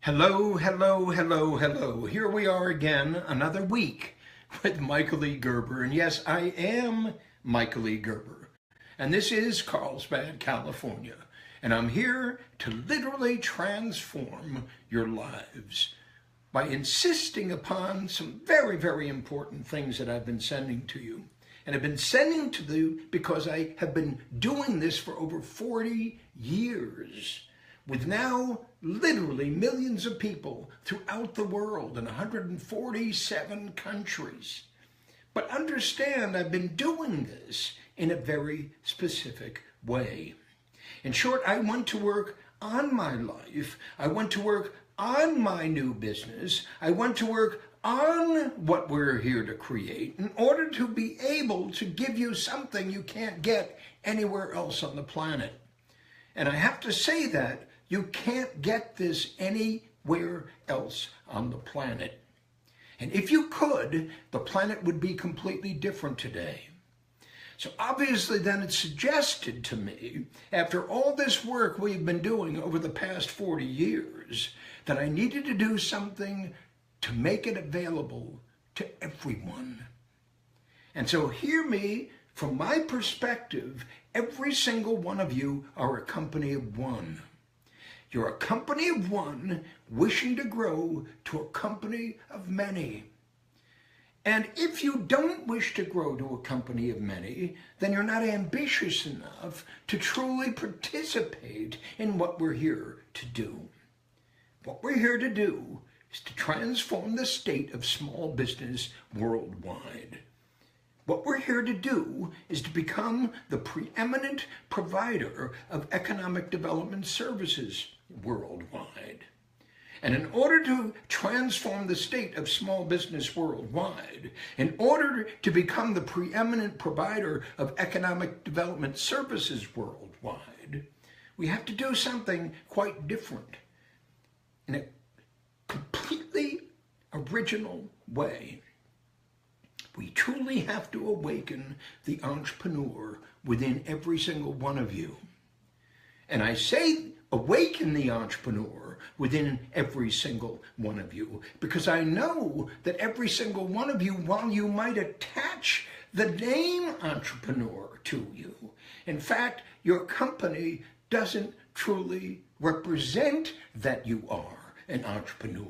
Hello, hello, hello, hello. Here we are again, another week with Michael E. Gerber. And yes, I am Michael E. Gerber. And this is Carlsbad, California. And I'm here to literally transform your lives by insisting upon some very, very important things that I've been sending to you. And I've been sending to you because I have been doing this for over 40 years. With now literally millions of people throughout the world in 147 countries. But understand, I've been doing this in a very specific way. In short, I want to work on my life. I want to work on my new business. I want to work on what we're here to create in order to be able to give you something you can't get anywhere else on the planet. And I have to say that you can't get this anywhere else on the planet. And if you could, the planet would be completely different today. So obviously then it's suggested to me, after all this work we've been doing over the past 40 years, that I needed to do something to make it available to everyone. And so hear me, from my perspective, every single one of you are a company of one. You're a company of one wishing to grow to a company of many. And if you don't wish to grow to a company of many, then you're not ambitious enough to truly participate in what we're here to do. What we're here to do is to transform the state of small business worldwide. What we're here to do is to become the preeminent provider of economic development services worldwide. And in order to transform the state of small business worldwide, in order to become the preeminent provider of economic development services worldwide, we have to do something quite different in a completely original way. We truly have to awaken the entrepreneur within every single one of you. And I say awaken the entrepreneur within every single one of you, because I know that every single one of you, while you might attach the name entrepreneur to you, in fact, your company doesn't truly represent that you are an entrepreneur.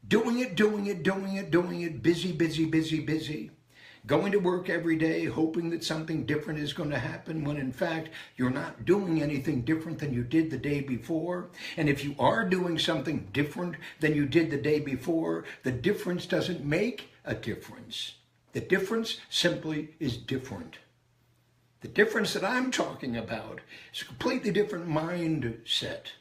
Doing it, busy, busy, busy, busy. Going to work every day, hoping that something different is going to happen, when in fact, you're not doing anything different than you did the day before. And if you are doing something different than you did the day before, the difference doesn't make a difference. The difference simply is different. The difference that I'm talking about is a completely different mindset.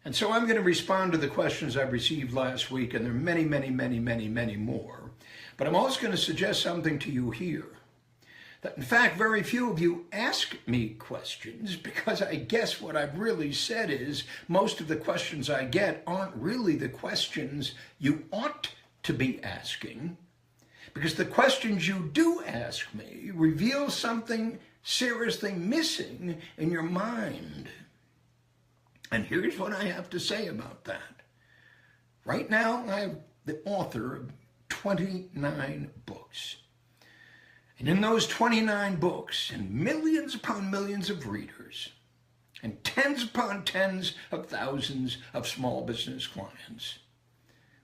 And so I'm going to respond to the questions I received last week, and there are many, many, many, many, many more. But I'm also going to suggest something to you here. That in fact, very few of you ask me questions, because I guess what I've really said is most of the questions I get aren't really the questions you ought to be asking. Because the questions you do ask me reveal something seriously missing in your mind. And here's what I have to say about that. Right now, I'm the author of 29 books. And in those 29 books, and millions upon millions of readers, and tens upon tens of thousands of small business clients,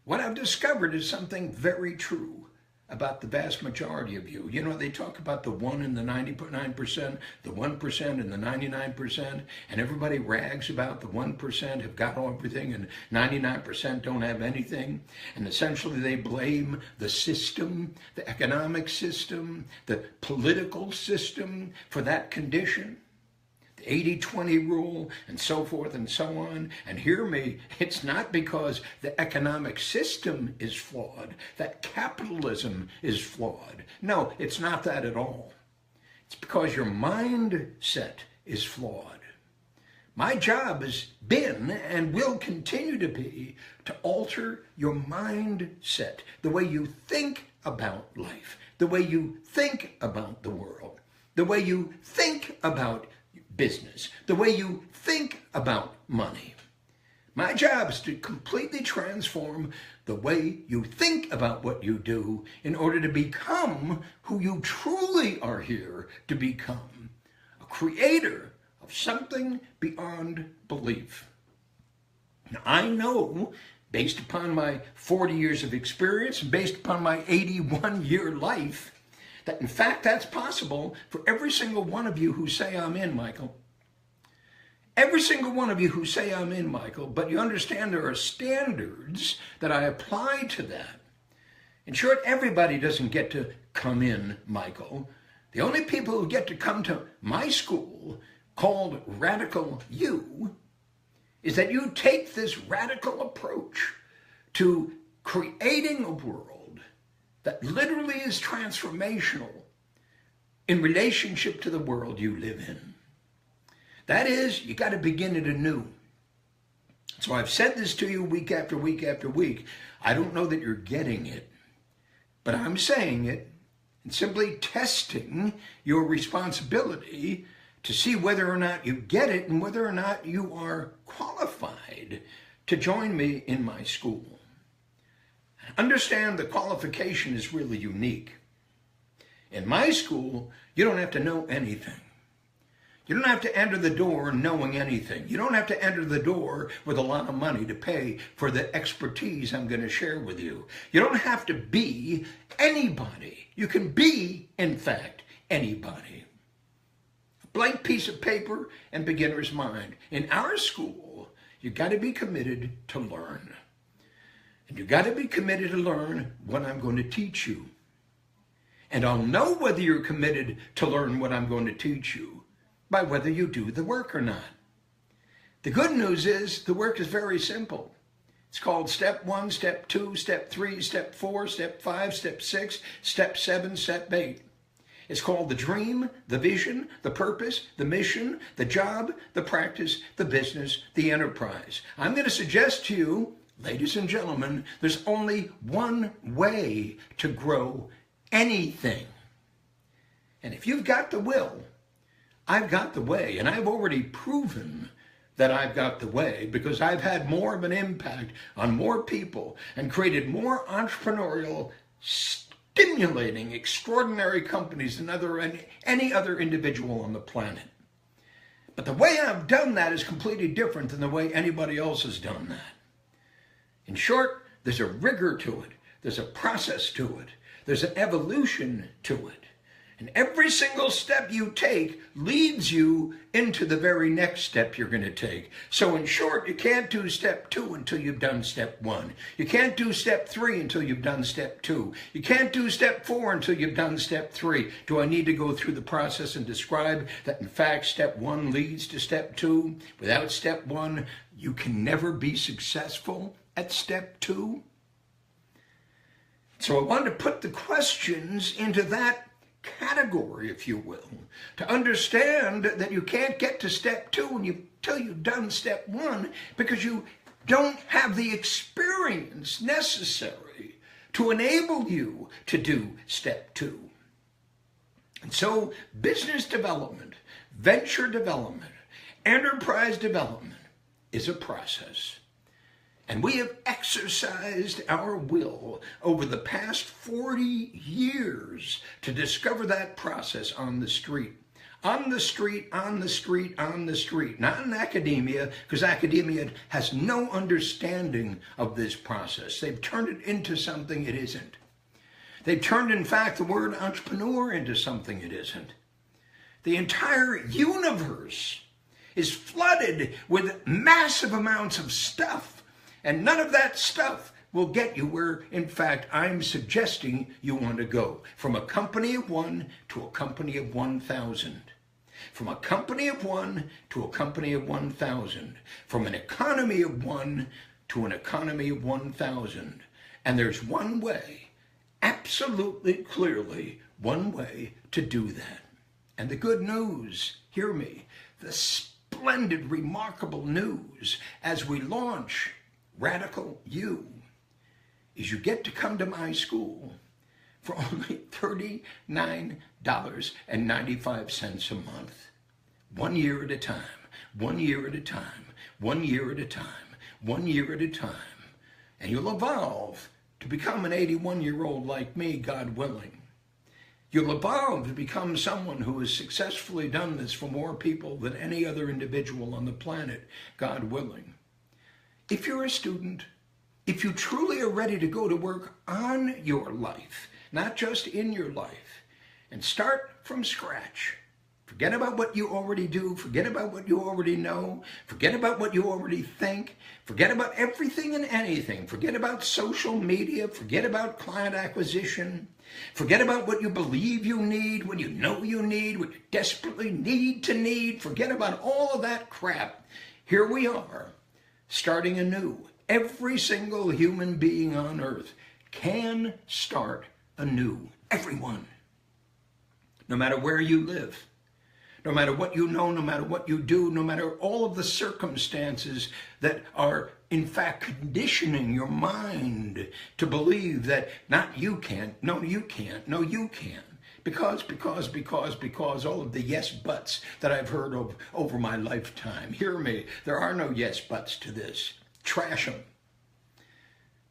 what I've discovered is something very true about the vast majority of you. You know, they talk about the 1 and the 99%, the 1% and the 99%, and everybody rags about the 1% have got everything and 99% don't have anything. And essentially they blame the system, the economic system, the political system for that condition. 80-20 rule, and so forth and so on. And hear me, it's not because the economic system is flawed, that capitalism is flawed. No, it's not that at all. It's because your mindset is flawed. My job has been and will continue to be to alter your mindset, the way you think about life, the way you think about the world, the way you think about business, the way you think about money. My job is to completely transform the way you think about what you do in order to become who you truly are here to become, a creator of something beyond belief. Now, I know, based upon my 40 years of experience, and based upon my 81-year life, that in fact that's possible for every single one of you who say, I'm in, Michael. Every single one of you who say, I'm in, Michael, but you understand there are standards that I apply to that. In short, everybody doesn't get to come in, Michael. The only people who get to come to my school, called Radical You, is that you take this radical approach to creating a world that literally is transformational in relationship to the world you live in. That is, you got to begin it anew. So I've said this to you week after week after week. I don't know that you're getting it, but I'm saying it and simply testing your responsibility to see whether or not you get it and whether or not you are qualified to join me in my school. Understand the qualification is really unique. In my school, you don't have to know anything. You don't have to enter the door knowing anything. You don't have to enter the door with a lot of money to pay for the expertise I'm going to share with you. You don't have to be anybody. You can be, in fact, anybody. A blank piece of paper and beginner's mind. In our school, you got to be committed to learn. And you got to be committed to learn what I'm going to teach you. And I'll know whether you're committed to learn what I'm going to teach you by whether you do the work or not. The good news is the work is very simple. It's called step 1, step 2, step 3, step 4, step 5, step 6, step 7, step 8. It's called the dream, the vision, the purpose, the mission, the job, the practice, the business, the enterprise. I'm going to suggest to you, ladies and gentlemen, there's only one way to grow anything. And if you've got the will, I've got the way, and I've already proven that I've got the way because I've had more of an impact on more people and created more entrepreneurial, stimulating, extraordinary companies than any other individual on the planet. But the way I've done that is completely different than the way anybody else has done that. In short, there's a rigor to it. There's a process to it. There's an evolution to it. And every single step you take leads you into the very next step you're going to take. So in short, you can't do step 2 until you've done step 1. You can't do step 3 until you've done step 2. You can't do step 4 until you've done step 3. Do I need to go through the process and describe that in fact step 1 leads to step 2? Without step 1, you can never be successful at step 2. So I wanted to put the questions into that category, if you will, to understand that you can't get to step 2 until you've done step 1 because you don't have the experience necessary to enable you to do step 2. And so business development, venture development, enterprise development is a process. And we have exercised our will over the past 40 years to discover that process on the street. On the street, on the street, on the street. Not in academia, because academia has no understanding of this process. They've turned it into something it isn't. They've turned, in fact, the word entrepreneur into something it isn't. The entire universe is flooded with massive amounts of stuff. And none of that stuff will get you where, in fact, I'm suggesting you want to go. From a company of 1 to a company of 1,000. From a company of 1 to a company of 1,000. From an economy of 1 to an economy of 1,000. And there's one way, absolutely clearly, one way to do that. And the good news, hear me, the splendid, remarkable news as we launch Radical You is you get to come to my school for only $39.95 a month. 1 year at a time, 1 year at a time, 1 year at a time, one year at a time. And you'll evolve to become an 81-year-old like me, God willing. You'll evolve to become someone who has successfully done this for more people than any other individual on the planet, God willing. If you're a student, if you truly are ready to go to work on your life, not just in your life, and start from scratch, forget about what you already do, forget about what you already know, forget about what you already think, forget about everything and anything, forget about social media, forget about client acquisition, forget about what you believe you need, what you know you need, what you desperately need, forget about all of that crap. Here we are, starting anew. Every single human being on earth can start anew. Everyone. No matter where you live, no matter what you know, no matter what you do, no matter all of the circumstances that are in fact conditioning your mind to believe that not you can't, no you can't, no you can. Because all of the yes buts that I've heard over my lifetime. Hear me, there are no yes buts to this. Trash them.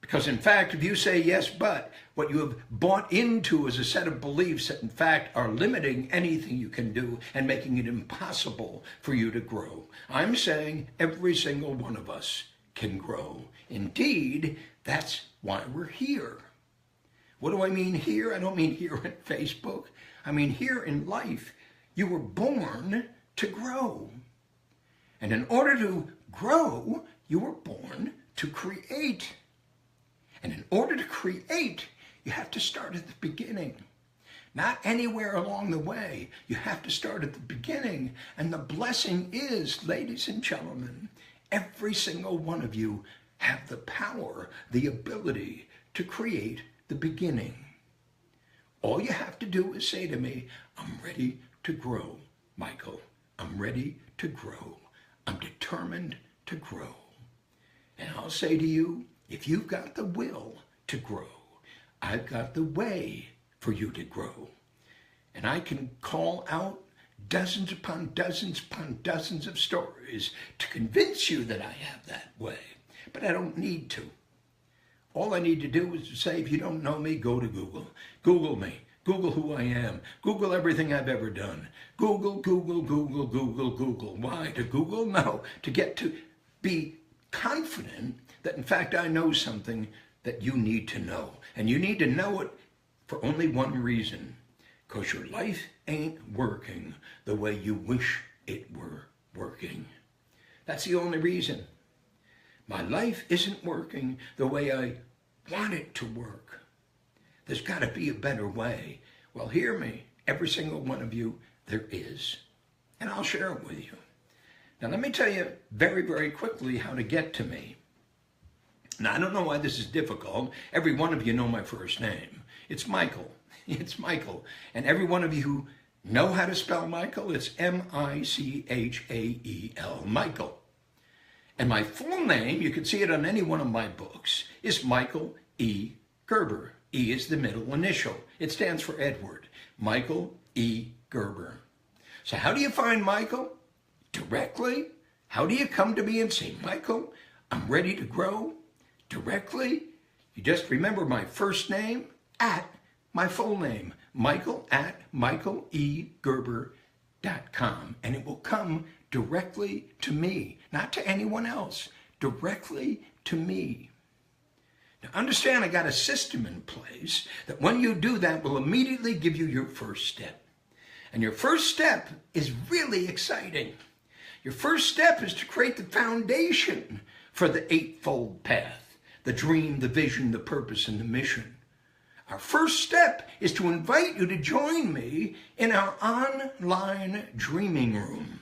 Because in fact, if you say yes, but, what you have bought into is a set of beliefs that in fact are limiting anything you can do and making it impossible for you to grow. I'm saying every single one of us can grow. Indeed, that's why we're here. What do I mean here? I don't mean here on Facebook. I mean here in life. You were born to grow. And in order to grow, you were born to create. And in order to create, you have to start at the beginning. Not anywhere along the way. You have to start at the beginning. And the blessing is, ladies and gentlemen, every single one of you have the power, the ability to create the beginning. All you have to do is say to me, I'm ready to grow, Michael. I'm ready to grow. I'm determined to grow. And I'll say to you, if you've got the will to grow, I've got the way for you to grow. And I can call out dozens upon dozens of stories to convince you that I have that way. But I don't need to. All I need to do is to say, if you don't know me, go to Google. Google me. Google who I am. Google everything I've ever done. Google. Why? To Google? No. To get to be confident that in fact I know something that you need to know. And you need to know it for only one reason. Because your life ain't working the way you wish it were working. That's the only reason. My life isn't working the way I want it to work. There's got to be a better way. Well, hear me, every single one of you, there is. And I'll share it with you. Now, let me tell you very, very quickly how to get to me. Now, I don't know why this is difficult. Every one of you know my first name. It's Michael. It's Michael. And every one of you who know how to spell Michael, it's M-I-C-H-A-E-L, Michael. And my full name, you can see it on any one of my books, is Michael E. Gerber. E is the middle initial. It stands for Edward. Michael E. Gerber. So how do you find Michael? Directly. How do you come to me and say, Michael, I'm ready to grow? Directly. You just remember my first name at my full name, Michael at michaelegerber.com. And it will come directly to me, not to anyone else, directly to me. Now understand, I got a system in place that when you do that will immediately give you your first step. And your first step is really exciting. Your first step is to create the foundation for the eightfold path, the dream, the vision, the purpose, and the mission. Our first step is to invite you to join me in our online dreaming room.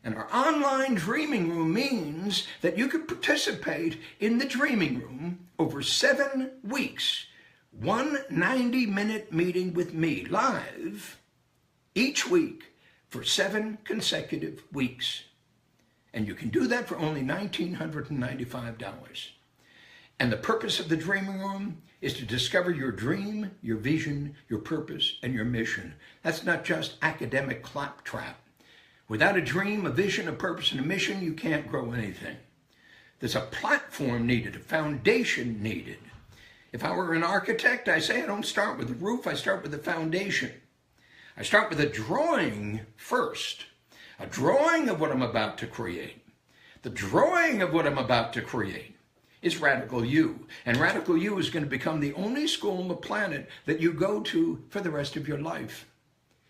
And our online dreaming room means that you can participate in the dreaming room over 7 weeks. One 90-minute meeting with me live each week for 7 consecutive weeks. And you can do that for only $1,995. And the purpose of the dreaming room is to discover your dream, your vision, your purpose, and your mission. That's not just academic claptrap. Without a dream, a vision, a purpose, and a mission, you can't grow anything. There's a platform needed, a foundation needed. If I were an architect, I say I don't start with the roof, I start with the foundation. I start with a drawing first, a drawing of what I'm about to create. The drawing of what I'm about to create is Radical You. And Radical You is going to become the only school on the planet that you go to for the rest of your life.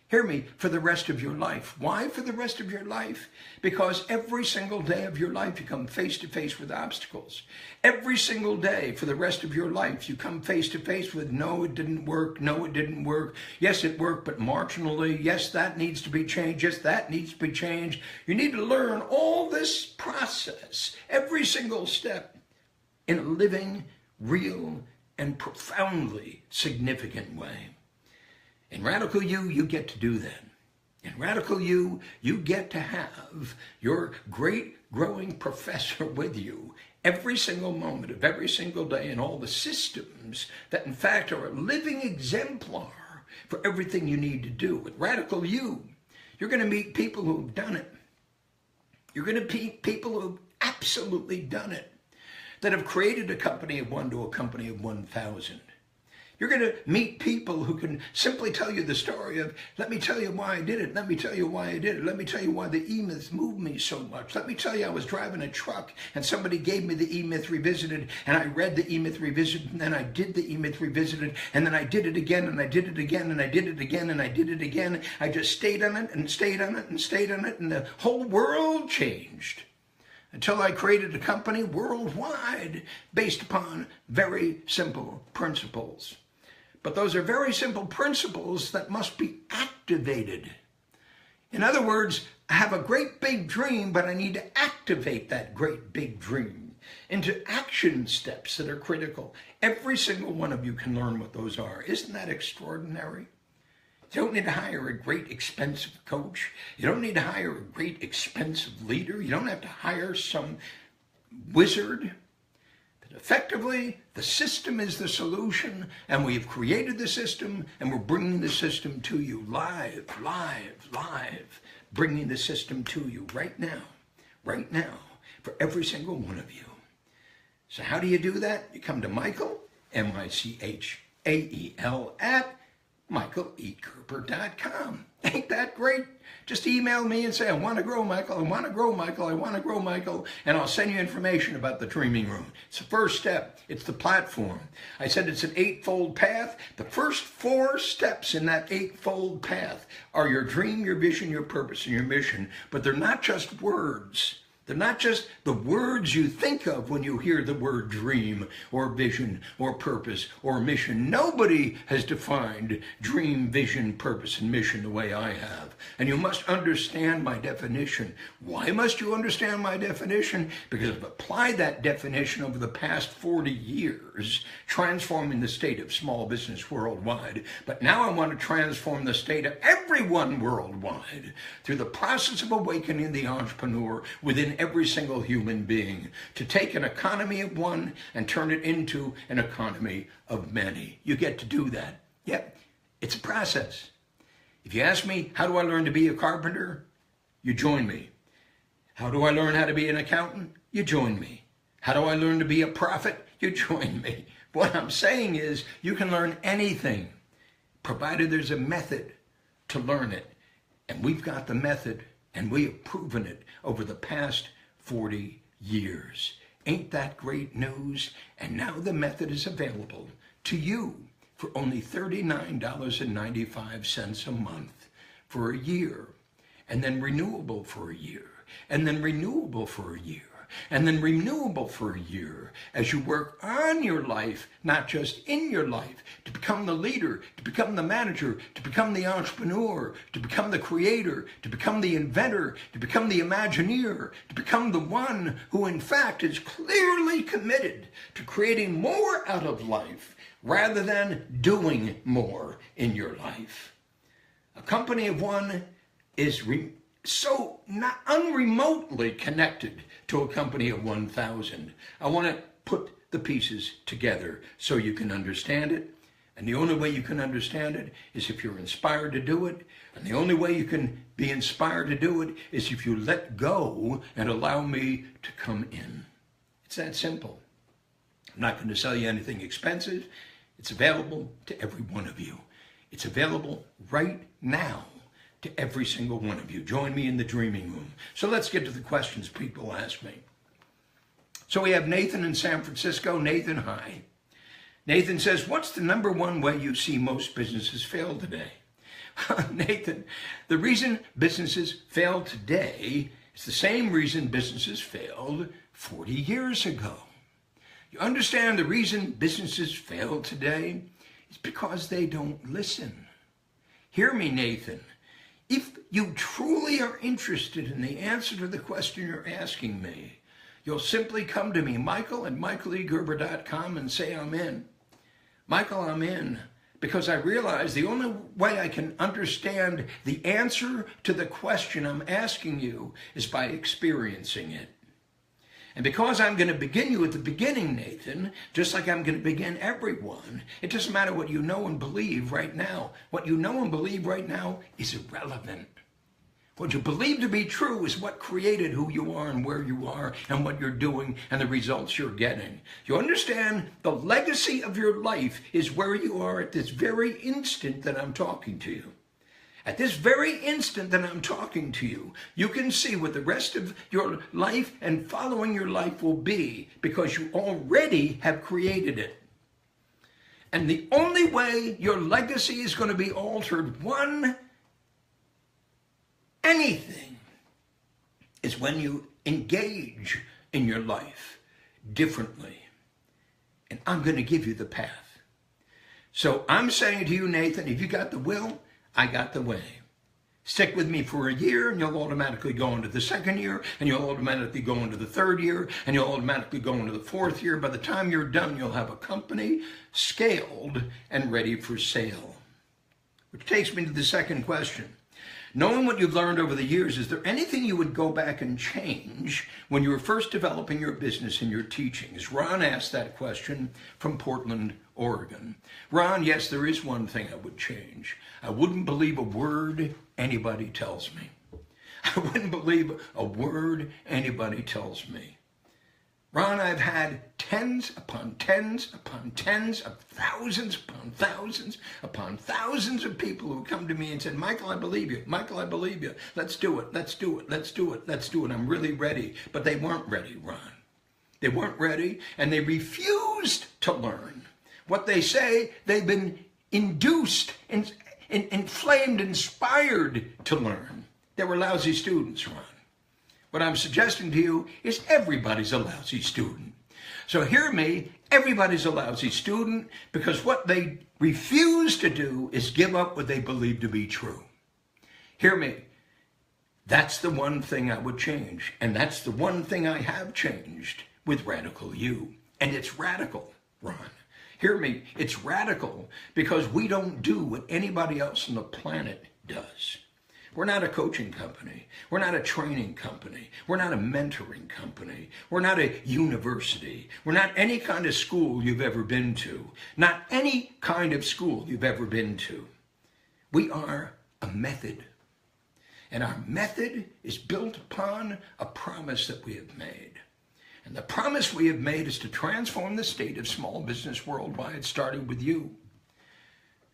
Hear me, for the rest of your life. Why for the rest of your life? Because every single day of your life you come face to face with obstacles. Every single day for the rest of your life you come face to face with no, it didn't work, no, it didn't work. Yes, it worked, but marginally. Yes, that needs to be changed. Yes, that needs to be changed. You need to learn all this process, every single step, in a living, real, and profoundly significant way. In Radical You, you get to do that. In Radical You, you get to have your great growing professor with you every single moment of every single day in all the systems that in fact are a living exemplar for everything you need to do. With Radical You, you're going to meet people who've done it. You're going to meet people who've absolutely done it, that have created a company of one to a company of 1,000. You're going to meet people who can simply tell you the story of, let me tell you why I did it. Let me tell you why I did it. Let me tell you why the E-Myth moved me so much. Let me tell you I was driving a truck and somebody gave me the E-Myth Revisited and I read the E-Myth Revisited and then I did the E-Myth Revisited and then I did it again and I did it again and I did it again and I did it again. I just stayed on it and stayed on it and stayed on it and the whole world changed. Until I created a company worldwide based upon very simple principles. But those are very simple principles that must be activated. In other words, I have a great big dream, but I need to activate that great big dream into action steps that are critical. Every single one of you can learn what those are. Isn't that extraordinary? You don't need to hire a great expensive coach. You don't need to hire a great expensive leader. You don't have to hire some wizard. But effectively, the system is the solution, and we've created the system, and we're bringing the system to you live, bringing the system to you right now, for every single one of you. So how do you do that? You come to Michael, M-I-C-H-A-E-L, at michaelegerber.com. Ain't that great? Just email me and say, I want to grow, Michael. I want to grow, Michael. I want to grow, Michael. And I'll send you information about the Dreaming Room. It's the first step. It's the platform. I said it's an 8-fold path. The first 4 steps in that 8-fold path are your dream, your vision, your purpose, and your mission. But they're not just words. They're not just the words you think of when you hear the word dream or vision or purpose or mission. Nobody has defined dream, vision, purpose, and mission the way I have. And you must understand my definition. Why must you understand my definition? Because I've applied that definition over the past 40 years, transforming the state of small business worldwide. But now I want to transform the state of everyone worldwide through the process of awakening the entrepreneur within every single human being, to take an economy of one and turn it into an economy of many. You get to do that. Yep, it's a process. If you ask me, how do I learn to be a carpenter? You join me. How do I learn how to be an accountant? You join me. How do I learn to be a prophet? You join me. What I'm saying is, you can learn anything, provided there's a method to learn it. And we've got the method, and we have proven it over the past 40 years. Ain't that great news? And now the method is available to you for only $39.95 a month for a year, and then renewable for a year, and then renewable for a year, and then renewable for a year as you work on your life, not just in your life, to become the leader, to become the manager, to become the entrepreneur, to become the creator, to become the inventor, to become the imagineer, to become the one who in fact is clearly committed to creating more out of life rather than doing more in your life. A company of one is so not unremotely connected to a company of 1,000. I want to put the pieces together so you can understand it. And the only way you can understand it is if you're inspired to do it. And the only way you can be inspired to do it is if you let go and allow me to come in. It's that simple. I'm not going to sell you anything expensive. It's available to every one of you. It's available right now to every single one of you. Join me in the dreaming room. So let's get to the questions people ask me. So we have Nathan in San Francisco. Nathan, hi. Nathan says, what's the number one way you see most businesses fail today? Nathan, the reason businesses fail today is the same reason businesses failed 40 years ago. You understand the reason businesses fail today is because they don't listen. Hear me, Nathan. If you truly are interested in the answer to the question you're asking me, you'll simply come to me, Michael at michaelegerber.com, and say, I'm in. Michael, I'm in. Because I realize the only way I can understand the answer to the question I'm asking you is by experiencing it. And because I'm going to begin you at the beginning, Nathan, just like I'm going to begin everyone, it doesn't matter what you know and believe right now. What you know and believe right now is irrelevant. What you believe to be true is what created who you are and where you are and what you're doing and the results you're getting. You understand the legacy of your life is where you are at this very instant that I'm talking to you. At this very instant that I'm talking to you, you can see what the rest of your life and following your life will be because you already have created it. And the only way your legacy is going to be altered, anything, is when you engage in your life differently. And I'm going to give you the path. So I'm saying to you, Nathan, if you got the will, I got the way. Stick with me for a year and you'll automatically go into the second year and you'll automatically go into the third year and you'll automatically go into the fourth year. By the time you're done, you'll have a company scaled and ready for sale. Which takes me to the second question. Knowing what you've learned over the years, is there anything you would go back and change when you were first developing your business and your teachings? Ron asked that question from Portland, Oregon. Ron, yes, there is one thing I would change. I wouldn't believe a word anybody tells me. I wouldn't believe a word anybody tells me. Ron, I've had tens upon tens upon tens of thousands upon thousands upon thousands of people who come to me and said, Michael, I believe you. Michael, I believe you. Let's do it. Let's do it. Let's do it. Let's do it. I'm really ready. But they weren't ready, Ron. They weren't ready, and they refused to learn. What they say, they've been induced, inflamed, inspired to learn. They were lousy students, Ron. What I'm suggesting to you is everybody's a lousy student. So hear me, everybody's a lousy student because what they refuse to do is give up what they believe to be true. Hear me, that's the one thing I would change. And that's the one thing I have changed with Radical You. And it's radical, Ron. Hear me, it's radical because we don't do what anybody else on the planet does. We're not a coaching company. We're not a training company. We're not a mentoring company. We're not a university. We're not any kind of school you've ever been to. Not any kind of school you've ever been to. We are a method. And our method is built upon a promise that we have made. And the promise we have made is to transform the state of small business worldwide, starting with you.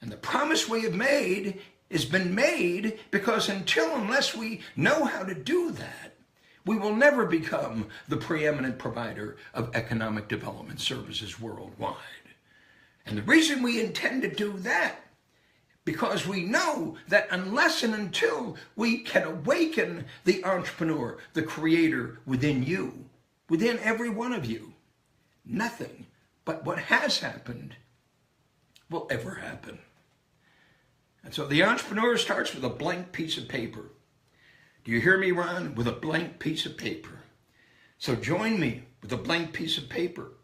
And the promise we have made has been made because unless we know how to do that, we will never become the preeminent provider of economic development services worldwide. And the reason we intend to do that, because we know that unless and until we can awaken the entrepreneur, the creator within you, within every one of you, nothing but what has happened will ever happen. And so the entrepreneur starts with a blank piece of paper. Do you hear me, Ron? With a blank piece of paper. So join me with a blank piece of paper.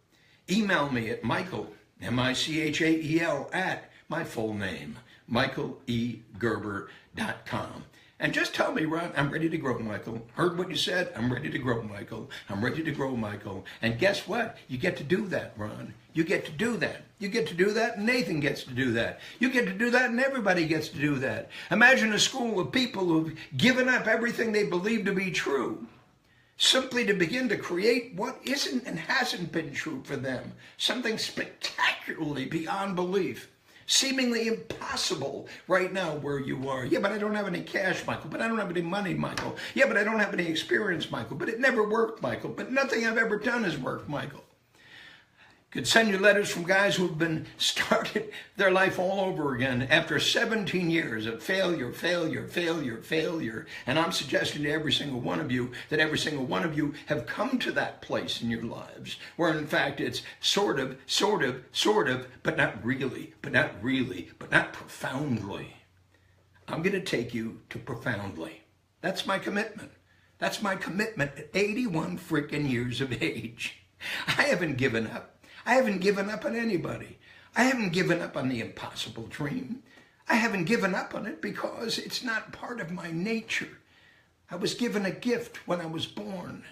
Email me at Michael, M-I-C-H-A-E-L, at my full name, michaelegerber.com. And just tell me, Ron, I'm ready to grow, Michael. Heard what you said? I'm ready to grow, Michael. I'm ready to grow, Michael. And guess what? You get to do that, Ron. You get to do that. You get to do that, and Nathan gets to do that. You get to do that, and everybody gets to do that. Imagine a school of people who've given up everything they believe to be true. simply to begin to create what isn't and hasn't been true for them, something spectacularly beyond belief, seemingly impossible right now where you are. Yeah, but I don't have any cash, Michael, but I don't have any money, Michael. Yeah, but I don't have any experience, Michael, but it never worked, Michael, but nothing I've ever done has worked, Michael. Could send you letters from guys who've been started their life all over again after 17 years of failure. And I'm suggesting to every single one of you that every single one of you have come to that place in your lives where in fact it's sort of, but not really, but not profoundly. I'm going to take you to profoundly. That's my commitment. That's my commitment at 81 freaking years of age. I haven't given up. I haven't given up on anybody. I haven't given up on the impossible dream. I haven't given up on it because it's not part of my nature. I was given a gift when I was born.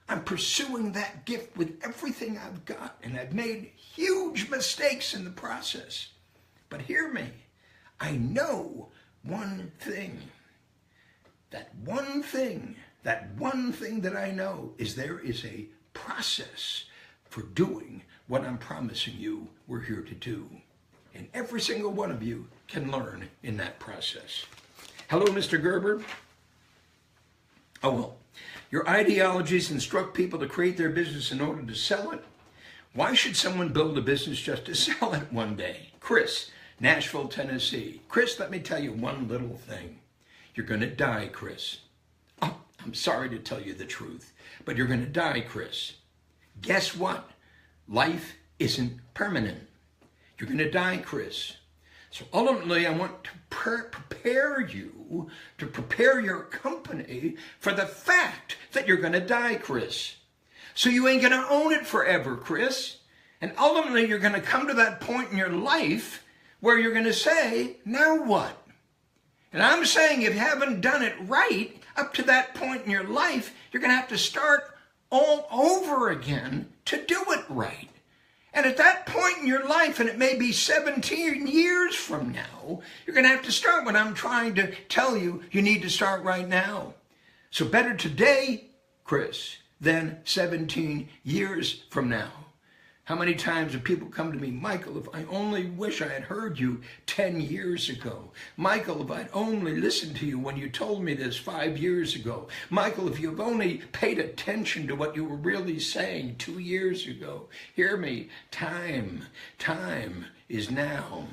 I'm pursuing that gift with everything I've got, and I've made huge mistakes in the process. But hear me, I know one thing. That one thing that I know is there is a process for doing what I'm promising you we're here to do. And every single one of you can learn in that process. Hello, Mr. Gerber. Oh, well, your ideologies instruct people to create their business in order to sell it. Why should someone build a business just to sell it one day? Chris, Nashville, Tennessee. Chris, let me tell you one little thing. You're going to die, Chris. Oh, I'm sorry to tell you the truth, but you're going to die, Chris. Guess what? Life isn't permanent. You're going to die, Chris. So ultimately, I want to prepare you, to prepare your company for the fact that you're going to die, Chris. So you ain't going to own it forever, Chris. And ultimately, you're going to come to that point in your life where you're going to say, now what? And I'm saying if you haven't done it right up to that point in your life, you're going to have to start all over again to do it right. And at that point in your life, and it may be 17 years from now, you're going to have to start what I'm trying to tell you you need to start right now. So better today, Chris, than 17 years from now. How many times have people come to me, Michael, if I only wish I had heard you 10 years ago. Michael, if I'd only listened to you when you told me this 5 years ago. Michael, if you've only paid attention to what you were really saying 2 years ago. Hear me, time is now.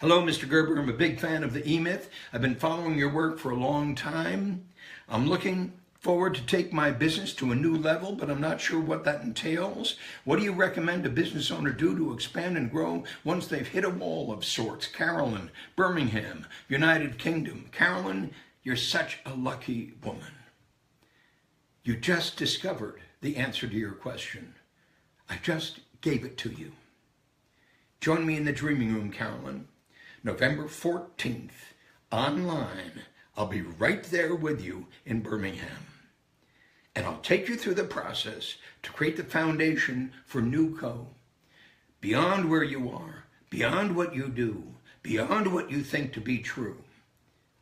Hello, Mr. Gerber. I'm a big fan of the E-Myth. I've been following your work for a long time. I'm looking forward to take my business to a new level, but I'm not sure what that entails. What do you recommend a business owner do to expand and grow once they've hit a wall of sorts? Carolyn, Birmingham, United Kingdom. Carolyn, you're such a lucky woman. You just discovered the answer to your question. I just gave it to you. Join me in the Dreaming Room, Carolyn. November 14th, online. I'll be right there with you in Birmingham. And I'll take you through the process to create the foundation for NewCo. Beyond where you are, beyond what you do, beyond what you think to be true.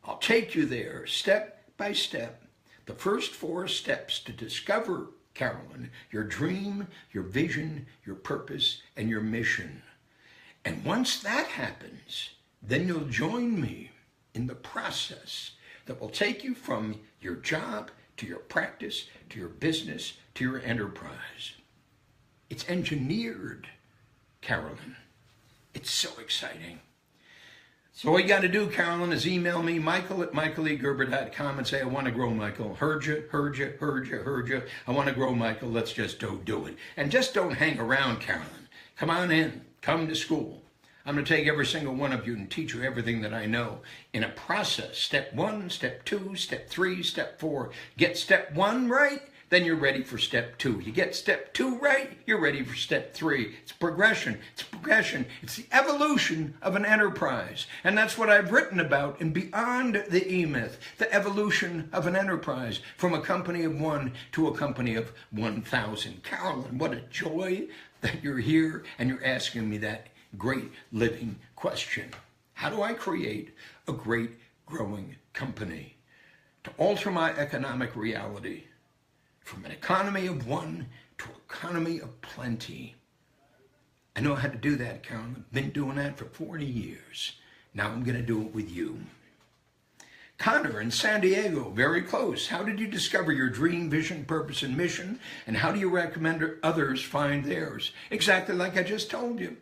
I'll take you there step by step. The first 4 steps to discover, Carolyn, your dream, your vision, your purpose, and your mission. And once that happens, then you'll join me in the process that will take you from your job to your practice, to your business, to your enterprise. It's engineered, Carolyn. It's so exciting. So all you got to do, Carolyn, is email me, michael@michaelegerber.com, and say, I want to grow, Michael. Heard you. I want to grow, Michael. Let's just do it. And just don't hang around, Carolyn. Come on in. Come to school. I'm going to take every single one of you and teach you everything that I know in a process. Step 1, step 2, step 3, step 4. Get step 1 right, then you're ready for step 2. You get step 2 right, you're ready for step 3. It's progression. It's the evolution of an enterprise. And that's what I've written about in Beyond the E-Myth, the evolution of an enterprise from a company of 1 to a company of 1,000. Carolyn, what a joy that you're here and you're asking me that great living question. How do I create a great growing company? to alter my economic reality from an economy of one to an economy of plenty. I know how to do that, Carolyn. I've been doing that for 40 years. Now I'm going to do it with you. Connor in San Diego, very close. How did you discover your dream, vision, purpose, and mission? And how do you recommend others find theirs? Exactly like I just told you.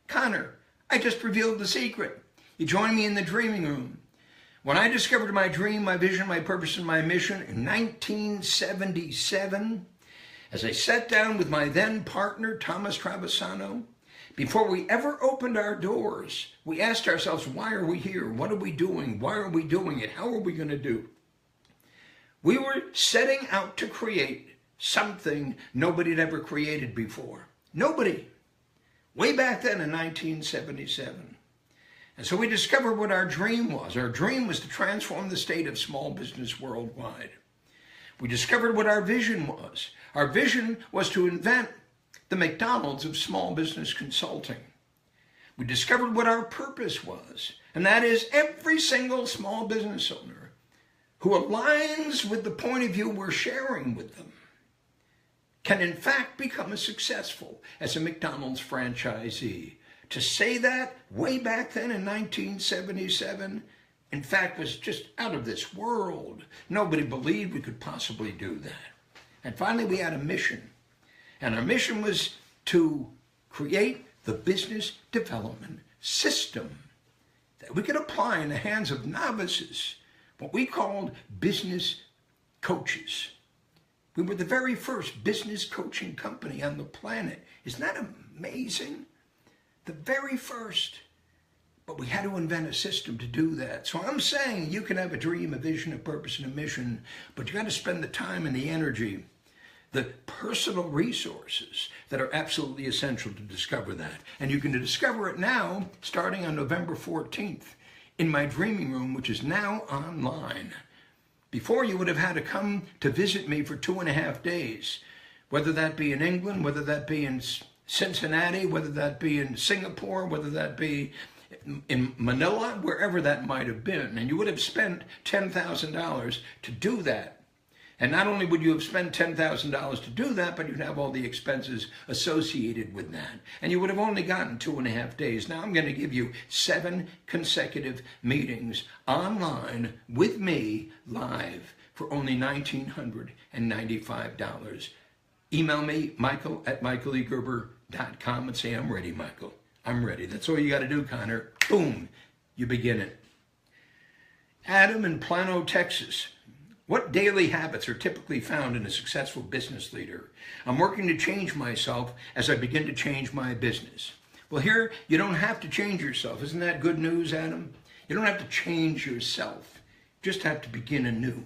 Connor, I just revealed the secret. You join me in the dreaming room. When I discovered my dream, my vision, my purpose, and my mission in 1977, as I sat down with my then partner, Thomas Travisano, before we ever opened our doors, we asked ourselves, why are we here? What are we doing? Why are we doing it? How are we going to do? We were setting out to create something nobody had ever created before. Nobody. Way back then in 1977. And so we discovered what our dream was. Our dream was to transform the state of small business worldwide. We discovered what our vision was. Our vision was to invent the McDonald's of small business consulting. We discovered what our purpose was, and that is every single small business owner who aligns with the point of view we're sharing with them can in fact become successful as a McDonald's franchisee. To say that way back then in 1977, in fact, was just out of this world. Nobody believed we could possibly do that. And finally, we had a mission. And our mission was to create the business development system that we could apply in the hands of novices, what we called business coaches. We were the very first business coaching company on the planet. Isn't that amazing? The very first. But we had to invent a system to do that. So I'm saying you can have a dream, a vision, a purpose, and a mission, but you got to spend the time and the energy, the personal resources that are absolutely essential to discover that. And you can discover it now, starting on November 14th, in my dreaming room, which is now online. Before, you would have had to come to visit me for 2.5 days, whether that be in England, whether that be in Cincinnati, whether that be in Singapore, whether that be in Manila, wherever that might have been. And you would have spent $10,000 to do that. And not only would you have spent $10,000 to do that, but you'd have all the expenses associated with that. And you would have only gotten 2.5 days. Now I'm going to give you 7 consecutive meetings online with me live for only $1,995. Email me, michael@michaelegerber.com, and say, I'm ready, Michael. I'm ready. That's all you got to do, Connor. Boom, you begin it. Adam in Plano, Texas. What daily habits are typically found in a successful business leader? I'm working to change myself as I begin to change my business. Well, here, you don't have to change yourself. Isn't that good news, Adam? You don't have to change yourself. You just have to begin anew.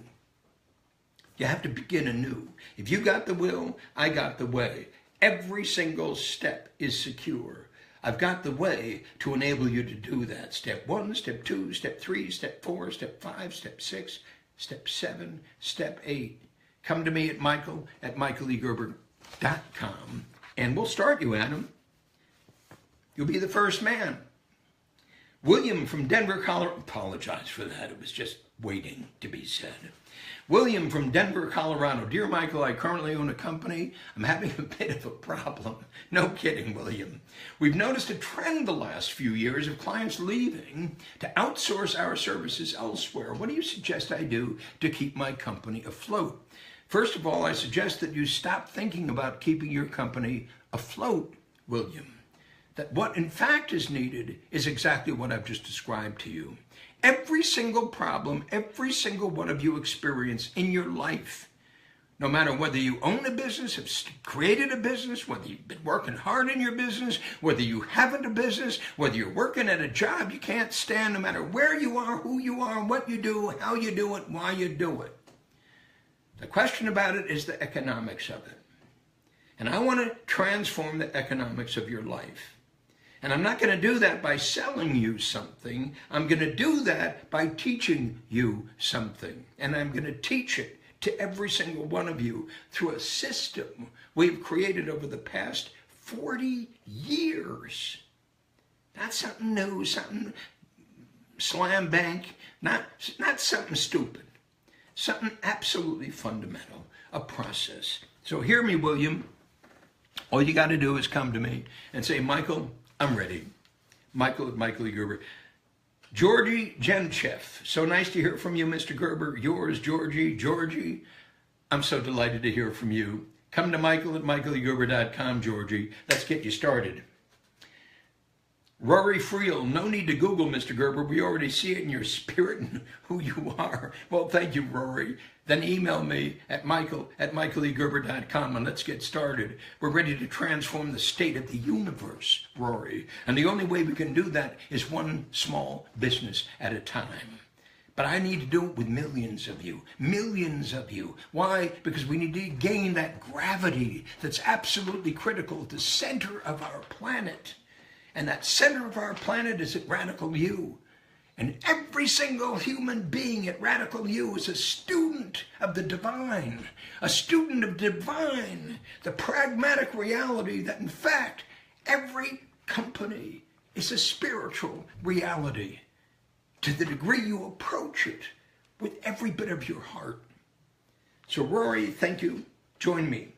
You have to begin anew. If you got the will, I got the way. Every single step is secure. I've got the way to enable you to do that. Step 1, step 2, step 3, step 4, step 5, step 6, step 7, step 8. Come to me at michaelegerber.com, and we'll start you, Adam. You'll be the first man. William from Denver, Colorado. Apologize for that. It was just waiting to be said. William from Denver, Colorado. Dear Michael, I currently own a company. I'm having a bit of a problem. No kidding, William. We've noticed a trend the last few years of clients leaving to outsource our services elsewhere. What do you suggest I do to keep my company afloat? First of all, I suggest that you stop thinking about keeping your company afloat, William. That what in fact is needed is exactly what I've just described to you. Every single problem, every single one of you experience in your life, no matter whether you own a business, have created a business, whether you've been working hard in your business, whether you haven't a business, whether you're working at a job you can't stand, no matter where you are, who you are, what you do, how you do it, why you do it. The question about it is the economics of it. And I want to transform the economics of your life. And I'm not going to do that by selling you something. I'm going to do that by teaching you something. And I'm going to teach it to every single one of you through a system we've created over the past 40 years. Not something new, something slam bank, not something stupid. Something absolutely fundamental, a process. So hear me, William. All you got to do is come to me and say, Michael, I'm ready. Michael at Michael E. Gerber. Georgie Genchev. So nice to hear from you, Mr. Gerber. Yours, Georgie. Georgie, I'm so delighted to hear from you. Come to Michael at michaelegerber.com, Georgie. Let's get you started. Rory Friel, no need to Google, Mr. Gerber. We already see it in your spirit and who you are. Well, thank you, Rory. Then email me at michael@michaelegerber.com and let's get started. We're ready to transform the state of the universe, Rory. And the only way we can do that is one small business at a time. But I need to do it with millions of you. Millions of you. Why? Because we need to gain that gravity that's absolutely critical at the center of our planet. And that center of our planet is at Radical U. And every single human being at Radical U is a student of the divine. A student of divine. The pragmatic reality that, in fact, every company is a spiritual reality. To the degree you approach it with every bit of your heart. So Rory, thank you. Join me.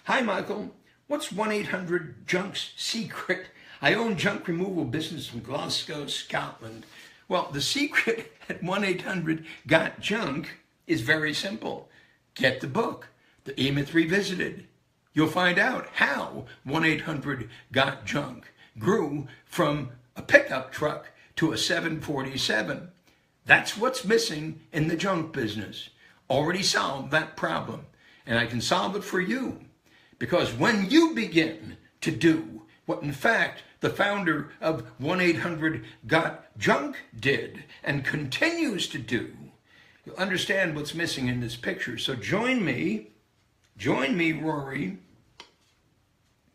Hi, Michael. What's 1-800-JUNK's secret? I own junk removal business in Glasgow, Scotland. Well, the secret at 1-800-GOT-JUNK is very simple. Get the book, The E-Myth Revisited. You'll find out how 1-800-GOT-JUNK grew from a pickup truck to a 747. That's what's missing in the junk business. Already solved that problem. And I can solve it for you. Because when you begin to do what, in fact, the founder of 1-800-GOT-JUNK did and continues to do, you'll understand what's missing in this picture. So join me, Rory.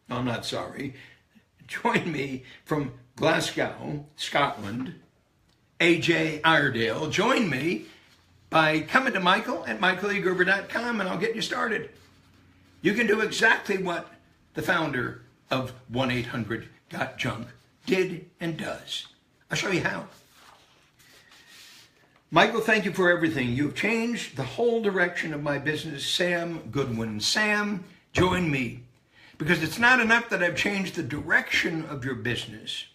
No, I'm not sorry. Join me from Glasgow, Scotland, AJ Iredale. Join me by coming to Michael at michaelegerber.com and I'll get you started. You can do exactly what the founder of 1-800-GOT-JUNK did and does. I'll show you how. Michael, thank you for everything. You've changed the whole direction of my business. Sam Goodwin. Sam, join me. Because it's not enough that I've changed the direction of your business.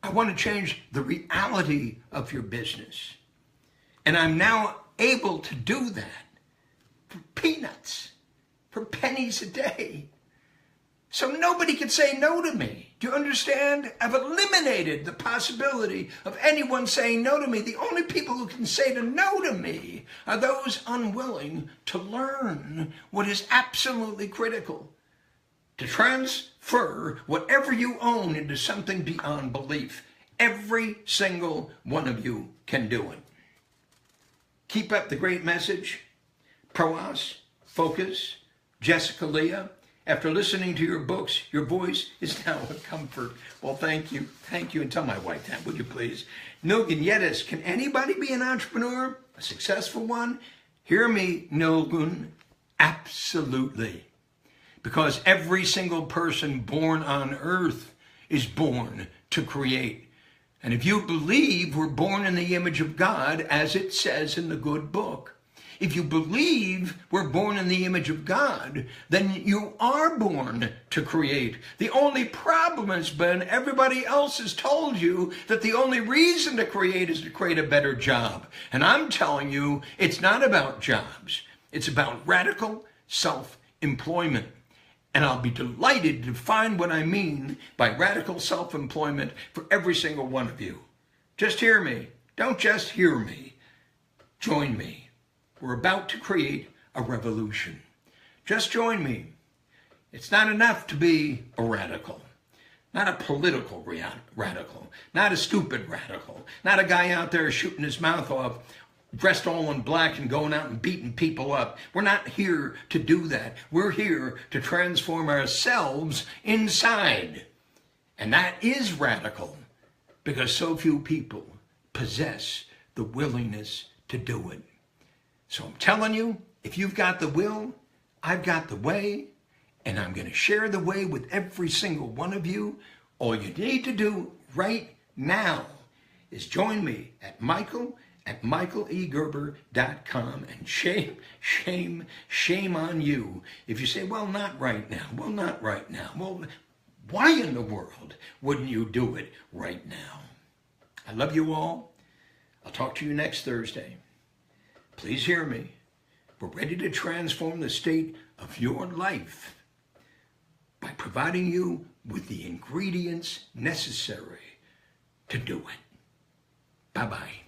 I want to change the reality of your business. And I'm now able to do that for peanuts, for pennies a day. So nobody can say no to me. Do you understand? I've eliminated the possibility of anyone saying no to me. The only people who can say no to me are those unwilling to learn what is absolutely critical. To transfer whatever you own into something beyond belief. Every single one of you can do it. Keep up the great message. Proas, Focus, Jessica Leah. After listening to your books, your voice is now a comfort. Well, thank you. Thank you. And tell my wife that, would you please? Nilgun Yedis, can anybody be an entrepreneur? A successful one? Hear me, Nilgun. Absolutely. Because every single person born on earth is born to create. And if you believe we're born in the image of God, as it says in the good book, if you believe we're born in the image of God, then you are born to create. The only problem has been everybody else has told you that the only reason to create is to create a better job. And I'm telling you, it's not about jobs. It's about radical self-employment. And I'll be delighted to find what I mean by radical self-employment for every single one of you. Just hear me. Don't just hear me. Join me. We're about to create a revolution. Just join me. It's not enough to be a radical. Not a political radical. Not a stupid radical. Not a guy out there shooting his mouth off, dressed all in black and going out and beating people up. We're not here to do that. We're here to transform ourselves inside. And that is radical because so few people possess the willingness to do it. So I'm telling you, if you've got the will, I've got the way, and I'm going to share the way with every single one of you. All you need to do right now is join me at Michael at michaelegerber.com. And shame, shame, shame on you if you say, well, not right now. Well, not right now. Well, why in the world wouldn't you do it right now? I love you all. I'll talk to you next Thursday. Please hear me. We're ready to transform the state of your life by providing you with the ingredients necessary to do it. Bye-bye.